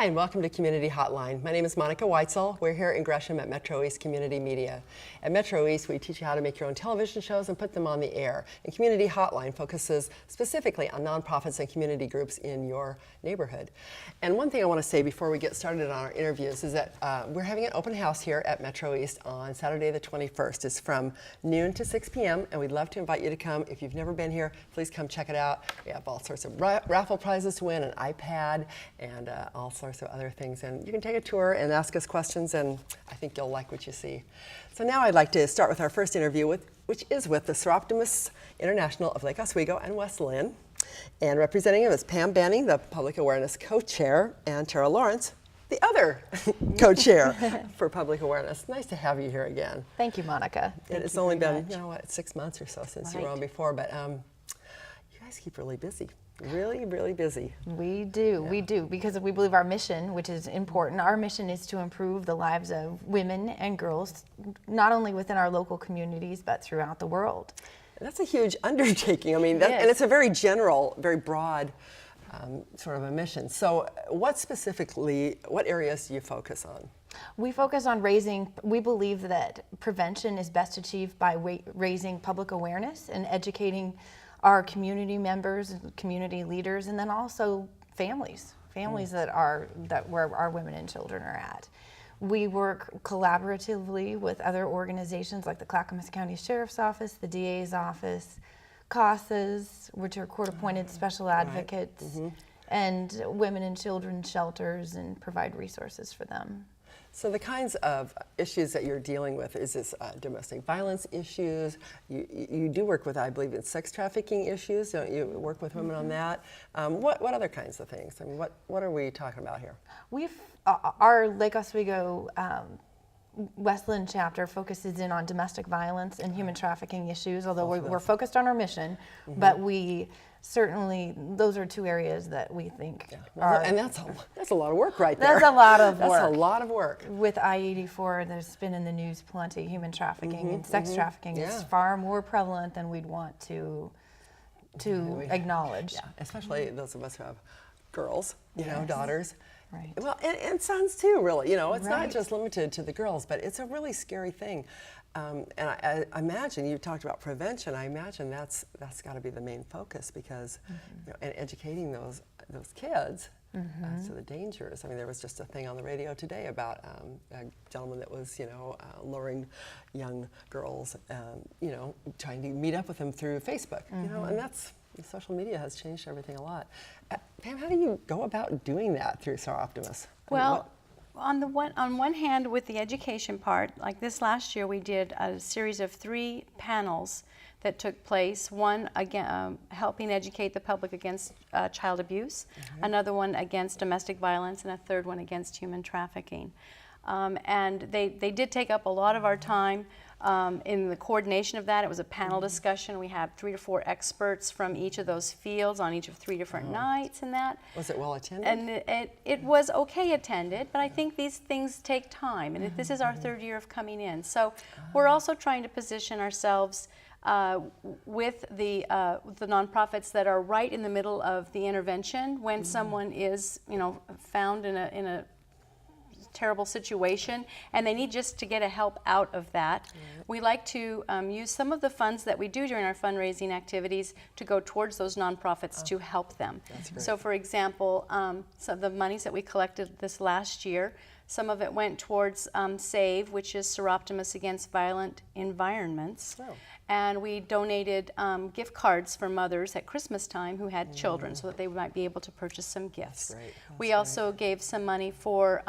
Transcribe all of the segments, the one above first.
Hi, and welcome to Community Hotline. My name is Monica Weitzel. We're here in Gresham at MetroEast Community Media. At MetroEast, we teach you how to make your own television shows and put them on the air. And Community Hotline focuses specifically on nonprofits and community groups in your neighborhood. And one thing I want to say before we get started on our interviews is that we're having an open house here at MetroEast on Saturday the 21st. It's from noon to 6 p.m. and we'd love to invite you to come. If you've never been here, please come check it out. We have all sorts of raffle prizes to win, an iPad, and all sorts of other things. And you can take a tour and ask us questions, and I think you'll like what you see. So now I'd like to start with our first interview, which is with the Soroptimists International of Lake Oswego and West Linn. And representing them is Pam Banning, the Public Awareness Co-Chair, and Tara Lawrence, the other co-chair for Public Awareness. Nice to have you here again. Thank you, Monica. And it's only been, you know what, 6 months or so since you were on before, but you guys keep really busy. Really, really busy. We do, because we believe our mission, which is important, our mission is to improve the lives of women and girls, not only within our local communities, but throughout the world. That's a huge undertaking. I mean, and it's a very general, very broad sort of a mission. So what areas do you focus on? We focus on we believe that prevention is best achieved by raising public awareness and educating our community members, community leaders, and then also families that where our women and children are at. We work collaboratively with other organizations like the Clackamas County Sheriff's Office, the DA's office, CASAs, which are court-appointed special advocates, and women and children shelters, and provide resources for them. So the kinds of issues that you're dealing with, is this domestic violence issues? You do work with, I believe, it's sex trafficking issues. Don't you work with women on that? What other kinds of things? I mean, what are we talking about here? Our Lake Oswego West Linn chapter focuses in on domestic violence and human trafficking issues, although we're focused on our mission, but we certainly, those are two areas that we think are... And that's a lot of work right there. That's a lot of work. That's a lot of work. With I-84, there's been in the news plenty. Human trafficking and sex trafficking is far more prevalent than we'd want to acknowledge. Yeah, especially those of us who have girls, daughters. Right. Well, and sons too, really. It's not just limited to the girls, but it's a really scary thing. And I imagine, you talked about prevention, I imagine that's got to be the main focus, because and educating those kids as to the dangers. I mean, there was just a thing on the radio today about a gentleman that was, luring young girls, trying to meet up with them through Facebook, and social media has changed everything a lot. Pam, how do you go about doing that through Soroptimists? Well, on one hand, with the education part, like this last year, we did a series of 3 panels that took place. One again, helping educate the public against child abuse, another one against domestic violence, and a third one against human trafficking. And they did take up a lot of our time. In the coordination of that, it was a panel discussion. We had 3 to 4 experts from each of those fields on each of 3 different nights and that. Was it well attended? And it was okay attended, but I think these things take time, and this is our 3rd year of coming in. So we're also trying to position ourselves with the nonprofits that are right in the middle of the intervention when someone is, found in a terrible situation and they need just to get a help out of that. We like to use some of the funds that we do during our fundraising activities to go towards those nonprofits to help them. So for example, some of the monies that we collected this last year, some of it went towards SAVE, which is Soroptimists Against Violent Environments. And we donated gift cards for mothers at Christmas time who had children so that they might be able to purchase some gifts. We also gave some money for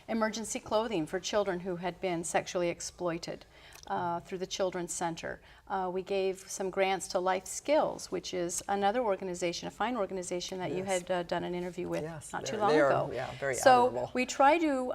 emergency clothing for children who had been sexually exploited through the Children's Center. We gave some grants to Life Skills, which is another organization, a fine organization that you had done an interview with not too long ago. Very admirable. We try to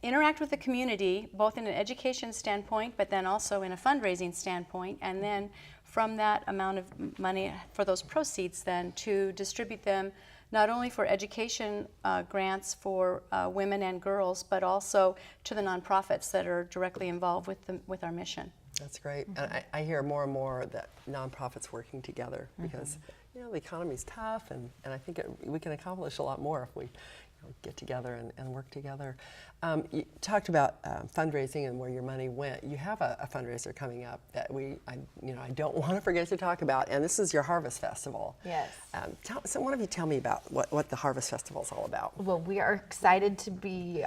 interact with the community, both in an education standpoint, but then also in a fundraising standpoint, and then from that amount of money for those proceeds then to distribute them not only for education grants for women and girls, but also to the nonprofits that are directly involved with our mission. That's great. And I hear more and more that nonprofits working together because the economy's tough, and I think we can accomplish a lot more if we get together and work together. You talked about fundraising and where your money went. You have a fundraiser coming up that I don't want to forget to talk about, and this is your Harvest Festival. Yes. So one of you tell me about what the Harvest Festival is all about. Well, we are excited to be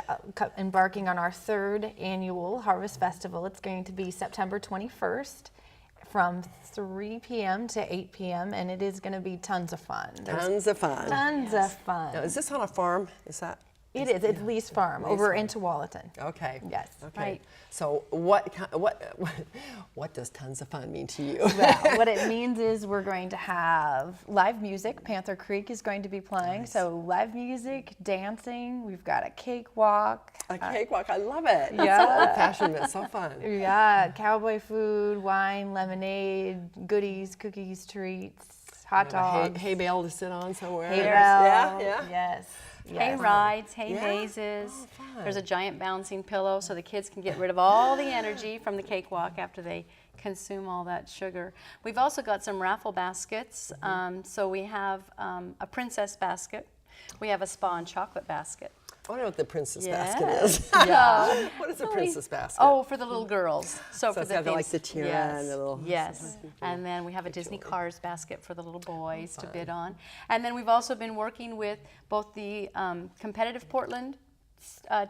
embarking on our 3rd annual Harvest Festival. It's going to be September 21st from 3 p.m. to 8 p.m. and it is going to be tons of fun. Tons of fun. Tons of fun. Now, is this on a farm? Is that? It is. It's Lee's Farm over in Tualatin. Okay. Yes. Okay. Right. So what does tons of fun mean to you? Well, what it means is we're going to have live music. Panther Creek is going to be playing. Nice. So live music, dancing. We've got a cakewalk. A cakewalk. I love it. Yeah. So old-fashioned, but so fun. Yeah, cowboy food, wine, lemonade, goodies, cookies, treats, hot dogs. Hay bale to sit on somewhere. Hay bale. Yeah. Yes. Hay Yes. rides, hay Yeah? mazes. Oh, fun. There's a giant bouncing pillow so the kids can get rid of all the energy from the cakewalk after they consume all that sugar. We've also got some raffle baskets. So we have a princess basket. We have a spa and chocolate basket. I don't know what the princess Yes. basket is. Yeah. What is a princess basket? Oh, for the little girls. So for it's the got like things- the tiara yes, and the little- yes. And then we have a Disney Cars basket for the little boys to bid on. And then we've also been working with both the competitive Portland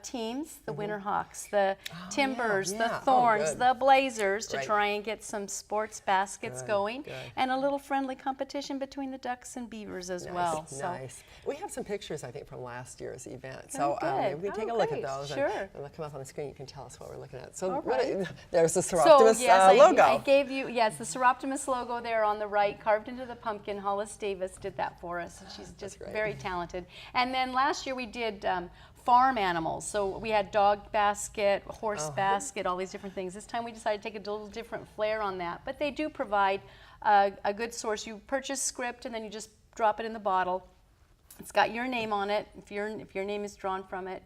teams, the Winterhawks, the Timbers, yeah. the Oh, Thorns, good. the Blazers to Great. try and get some sports baskets Good, going, good. and a little friendly competition between the Ducks and Beavers as well. So Nice. We have some pictures, I think, from last year's event. So good. maybe we can take Oh, a look great. at those. Sure. And they'll come up on the screen. You can tell us what we're looking at. So All what- right. there's the So Soroptimists yes, logo. I gave you, yes, the Soroptimist logo there on the right, carved into the pumpkin. Hollis Davis did that for us, and she's just great. very talented. And then last year we did farm animals. So we had dog basket, horse basket, all these different things. This time we decided to take a little different flair on that. But they do provide a good source. You purchase script and then you just drop it in the bottle. It's got your name on it. If your name is drawn from it,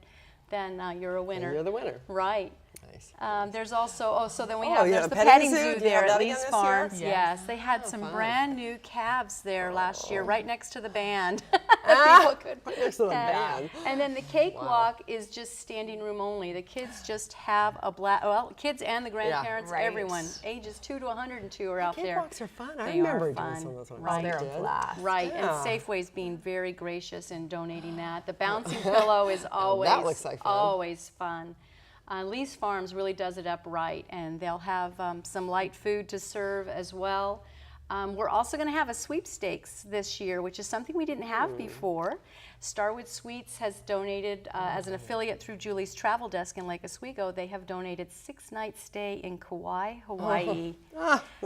then you're a winner. And you're the winner. Right. Nice. There's also, so then we Oh, have, yeah, there's the petting petting zoo. zoo Do you have there that at again Lee's this year? Farms. Yes. Yes, they had some fun. brand new calves there last year, right next to the band. People could Right next to the band. And then the cakewalk is just standing room only. The kids just have a kids and the grandparents, Right. everyone, ages 2 to 102 are out there. Cakewalks are fun. I They are remember doing fun. some of those ones. Right. we They're a did. blast. Right, Yeah. and Safeway's being very gracious in donating that. The bouncing pillow is always, looks like fun. always fun. Lee's Farms really does it up right, and they'll have some light food to serve as well. We're also going to have a sweepstakes this year, which is something we didn't have before. Starwood Sweets has donated, as an affiliate through Julie's Travel Desk in Lake Oswego, they have donated 6-night stay in Kauai, Hawaii.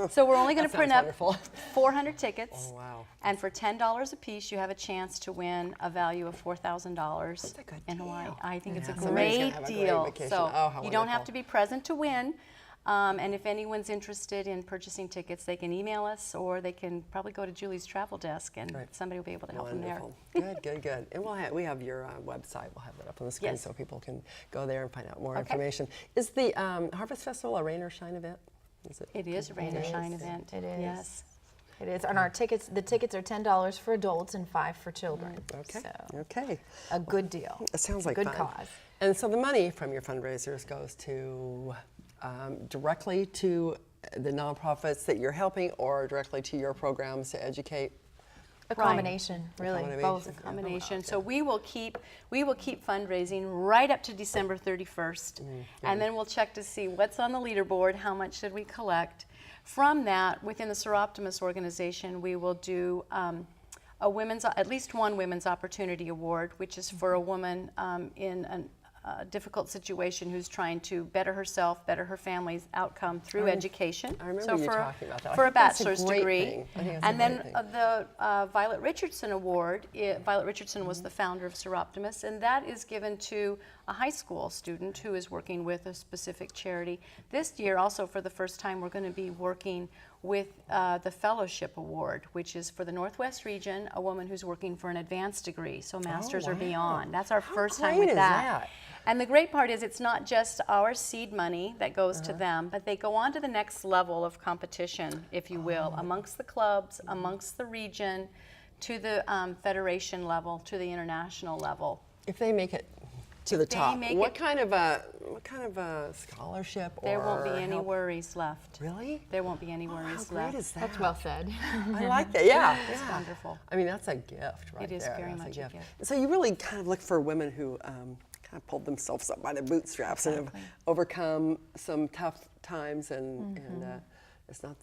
So we're only going to That print sounds up wonderful. 400 tickets. Oh, wow. And for $10 a piece, you have a chance to win a value of $4,000 That's a good in Hawaii. deal. I think it's a Yeah, somebody's gonna great have a great deal. vacation. So Oh, how you don't have wonderful. to be present to win. And if anyone's interested in purchasing tickets, they can email us, or they can probably go to Julie's Travel Desk, and Right. somebody will be able to help them there. Wonderful. Good. And we have your website. We'll have that up on the screen Yes. so people can go there and find out more Okay. information. Is the Harvest Festival a rain or shine event? It is a rain or It shine is. event. It is. Yes. It is. And the tickets are $10 for adults and $5 for children. Okay. So Okay. a good deal. It sounds like good fun. cause. And so the money from your fundraisers goes to directly to the nonprofits that you're helping, or directly to your programs to educate. A combination, really, both. combination. Combination. So we will keep fundraising right up to December 31st, and then we'll check to see what's on the leaderboard, how much did we collect. From that, within the Soroptimists organization, we will do at least one Women's Opportunity Award, which is for a woman in a difficult situation who's trying to better herself, better her family's outcome through education. I remember so you for, talking about that. I for a think that's a bachelor's great degree. thing. I think that's a And then great thing. the Violet Richardson Award, Violet Richardson was the founder of Soroptimists, and that is given to a high school student who is working with a specific charity. This year, also for the first time, we're going to be working with the Fellowship Award, which is for the Northwest region, a woman who's working for an advanced degree, so master's or wow. beyond. That's our How first time great with is that. that? And the great part is it's not just our seed money that goes to them, but they go on to the next level of competition, if you will, amongst the clubs, amongst the region, to the federation level, to the international level. If they make it to the they top, make what it- kind of a scholarship There won't be or any help? worries left. Really? There won't be any How worries great left. is that? That's well said. I like that. Yeah, It's yeah. wonderful. I mean, that's a gift, right It is there. very That's much a gift. So you really kind of look for women who kind of pulled themselves up by their bootstraps and have overcome some tough times, and it's not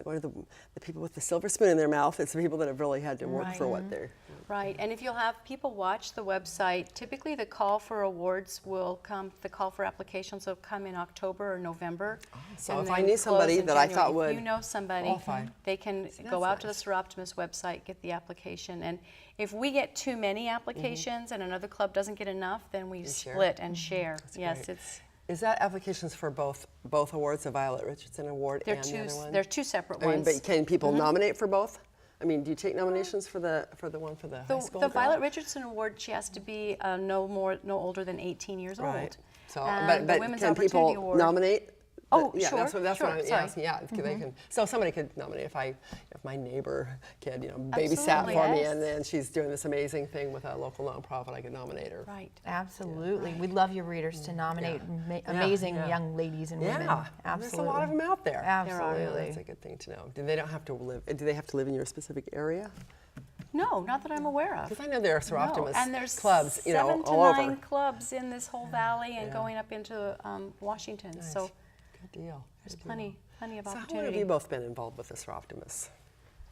going to the people with the silver spoon in their mouth. It's the people that have really had to work for what they're. Right, and if you'll have people watch the website, typically the call for awards will come, the call for applications will come in October or November. So and if I then knew close somebody in that I January. thought If would you know somebody, qualify. they can See, go that's out to the nice. Soroptimist website, get the application, and if we get too many applications and another club doesn't get enough, then we share? split and share. Yes, great. it's, Is that applications for both awards, the Violet Richardson Award and the other one? they're two separate I mean, ones. but can people nominate for both? I mean, do you take nominations for the one for the high school The girl? Violet Richardson Award, she has to be no older than 18 years Right. old. So, And the but Women's can Opportunity people Award, nominate? Oh, yeah, sure, that's what sure, I'm sorry. asking. Yeah, they can. So somebody could nominate if my neighbor kid, babysat Absolutely, for me, yes. and then she's doing this amazing thing with a local nonprofit. I could nominate her. Right. Absolutely. We'd love your readers to nominate amazing young ladies and women. Yeah, Absolutely. there's a lot of them out there. Absolutely. That's a good thing to know. Do they have to live in your specific area? No, not that I'm aware of. Because I know there are No, Soroptimist and there's clubs, 7 to all 9 over. clubs in this whole valley and going up into Washington. So Good deal. there's Good deal. plenty of So how long have opportunity. you both been involved with the Soroptimists?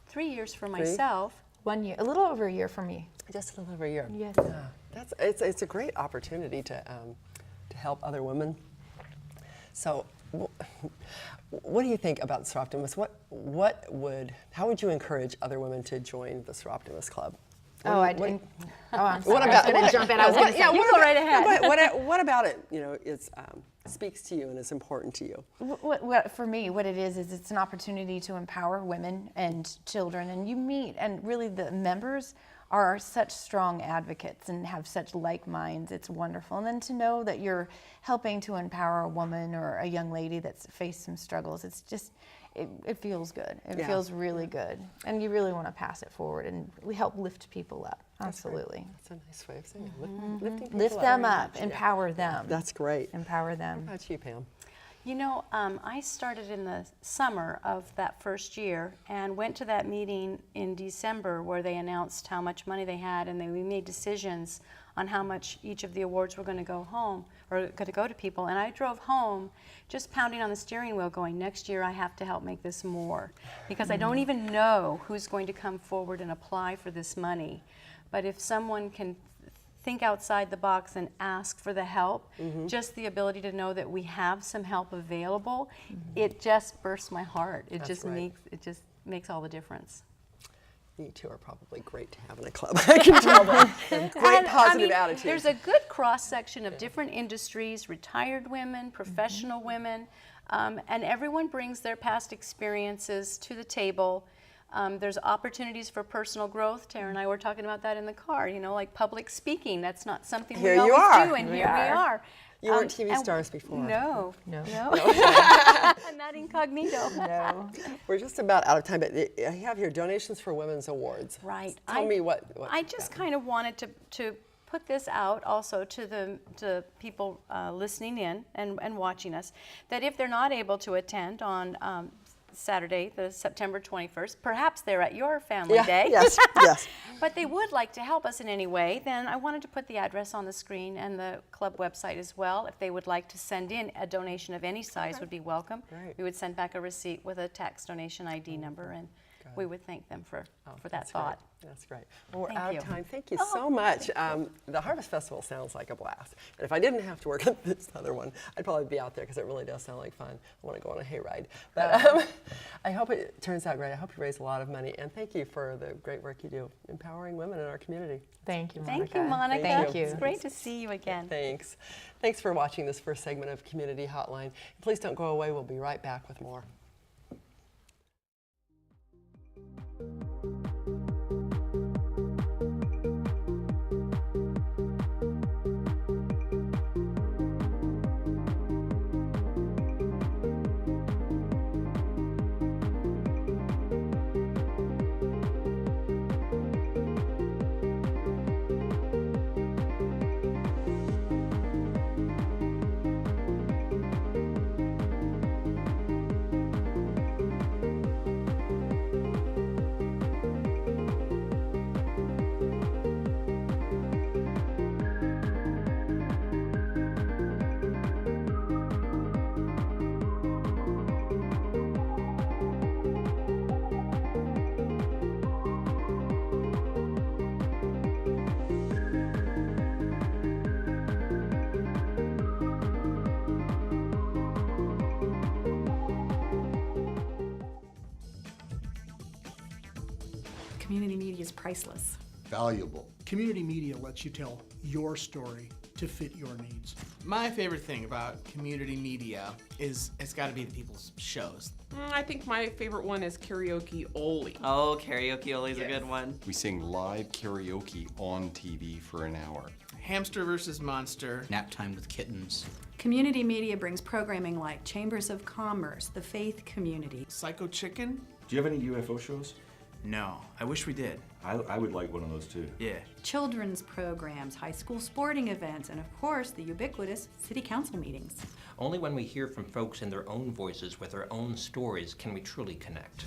3 years for myself. 1 year, a little over a year for me. Just a little over a year. Yes. Yeah, it's a great opportunity to help other women. So, what do you think about the Soroptimists? How would you encourage other women to join the Soroptimist Club? I'm sorry. What I was about going to jump in. I was going to say, You go right ahead. What about it? It's speaks to you and is important to you. For me, what it is it's an opportunity to empower women and children, and you meet, and really the members are such strong advocates and have such like minds. It's wonderful. And then to know that you're helping to empower a woman or a young lady that's faced some struggles, it's just, it feels good. It feels really good. And you really want to pass it forward and help lift people up. Absolutely. That's a nice way of saying it. Lifting people Lift up. them Very up, much, yeah. empower them. That's great. Empower them. How about you, Pam? I started in the summer of that first year and went to that meeting in December where they announced how much money they had, and we made decisions on how much each of the awards were going to go home or going to go to people. And I drove home just pounding on the steering wheel going, next year I have to help make this more, because I don't even know who's going to come forward and apply for this money. But if someone can think outside the box and ask for the help, just the ability to know that we have some help available, it just bursts my heart. It just makes all the difference. You two are probably great to have in a club. I can tell that. Great positive attitude. There's a good cross section of different industries, retired women, professional women, and everyone brings their past experiences to the table. There's opportunities for personal growth. Tara and I were talking about that in the car, like public speaking. That's not something Here we you always are. do, and We here we are. are. You weren't TV and stars before. No. No. Not incognito. No. We're just about out of time, but I have here donations for women's awards. Right. Tell me what I just kind of wanted to put this out also to the people listening in and watching us, that if they're not able to attend on Saturday, the September 21st, perhaps they're at your family day. Yes, yes. But they would like to help us in any way, then I wanted to put the address on the screen and the club website as well. If they would like to send in a donation of any size would be welcome. Great. We would send back a receipt with a tax donation ID number, and we would thank them for that That's thought. Great. That's great. Well, we're Thank out you. of time. Thank you so much. The Harvest Festival sounds like a blast. And if I didn't have to work on this other one, I'd probably be out there because it really does sound like fun. I want to go on a hayride. But I hope it turns out great. I hope you raise a lot of money. And thank you for the great work you do empowering women in our community. Thank you, Monica. Thank you, Monica. Thank you. It's great to see you again. Thanks. Thanks for watching this first segment of Community Hotline. Please don't go away. We'll be right back with more. Community media is priceless. Valuable. Community media lets you tell your story to fit your needs. My favorite thing about community media is it's got to be the people's shows. I think my favorite one is Karaoke Oli. Oh, Karaoke Oli's a good one. We sing live karaoke on TV for an hour. Hamster versus Monster. Nap Time with Kittens. Community media brings programming like Chambers of Commerce, the Faith Community. Psycho Chicken. Do you have any UFO shows? No, I wish we did. I would like one of those too. Yeah. Children's programs, high school sporting events, and of course, the ubiquitous city council meetings. Only when we hear from folks in their own voices with their own stories can we truly connect.